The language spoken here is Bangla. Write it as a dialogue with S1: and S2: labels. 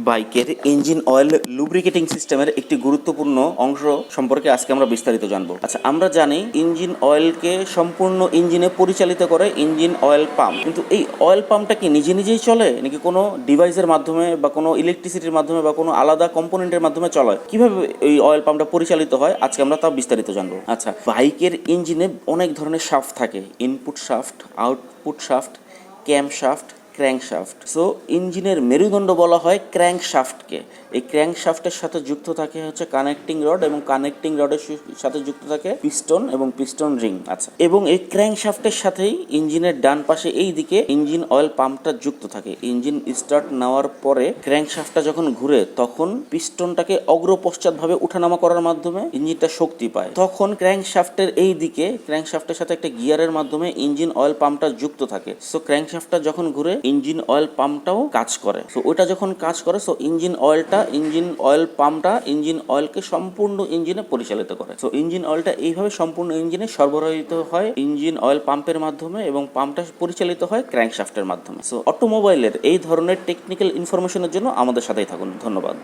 S1: বাইকের ইঞ্জিন অয়েল লুব্রিকেটিং সিস্টেমের একটি গুরুত্বপূর্ণ অংশ সম্পর্কে আজকে আমরা বিস্তারিত জানবো। আচ্ছা, আমরা জানি ইঞ্জিন অয়েলকে সম্পূর্ণ ইঞ্জিনে পরিচালিত করে ইঞ্জিন অয়েল পাম্প, কিন্তু এই অয়েল পাম্পটা কি নিজে নিজেই চলে নাকি কোনো ডিভাইসের মাধ্যমে বা কোনো ইলেকট্রিসিটির মাধ্যমে বা কোনো আলাদা কম্পোনেন্টের মাধ্যমে চলে? কিভাবে এই অয়েল পাম্পটা পরিচালিত হয় আজকে আমরা তা বিস্তারিত জানবো। আচ্ছা, বাইকের ইঞ্জিনে অনেক ধরনের শাফট থাকে, ইনপুট শাফট, আউটপুট শাফট, ক্যাম শাফট, ক্র্যাঙ্কশাফট। সো ইঞ্জিনের মেরুদণ্ড বলা হয় ক্র্যাঙ্কশাফটকে। এই ক্র্যাঙ্কশাফটের সাথে যুক্ত থাকে হচ্ছে কানেক্টিং রড, এবং কানেক্টিং রডের সাথে যুক্ত থাকে পিস্টন এবং পিস্টন রিং। আচ্ছা, এবং এই ক্র্যাঙ্কশাফটের সাথেই ইঞ্জিনের ডান পাশে এই দিকে ইঞ্জিন অয়েল পাম্পটা যুক্ত থাকে। ইঞ্জিন স্টার্ট নেওয়ার পরে ক্র্যাঙ্কশাফটটা যখন ঘুরে তখন পিস্টনটাকে অগ্রপশ্চাৎভাবে উঠানামা করার মাধ্যমে ইঞ্জিনটা শক্তি পায়। তখন ক্র্যাঙ্কশাফটের এই দিকে ক্র্যাঙ্কশাফটের সাথে একটা গিয়ারের মাধ্যমে ইঞ্জিন অয়েল পাম্পটা যুক্ত থাকে। সো ক্র্যাঙ্কশাফটটা যখন ঘুরে ইঞ্জিন অয়েল পাম্পটাও কাজ করে। সো ওটা যখন কাজ করে, সো ইঞ্জিন অয়েল পাম্পটা ইঞ্জিন অয়েলকে সম্পূর্ণ ইঞ্জিনে পরিচালিত করে। সো ইঞ্জিন অয়েলটা এইভাবে সম্পূর্ণ ইঞ্জিনে সরবরাহিত হয় ইঞ্জিন অয়েল পাম্পের মাধ্যমে, এবং পাম্পটা পরিচালিত হয় ক্র্যাঙ্কশাফটের মাধ্যমে। সো অটোমোবাইলের এই ধরনের টেকনিক্যাল ইনফরমেশনের জন্য আমাদের সাথেই থাকুন। ধন্যবাদ।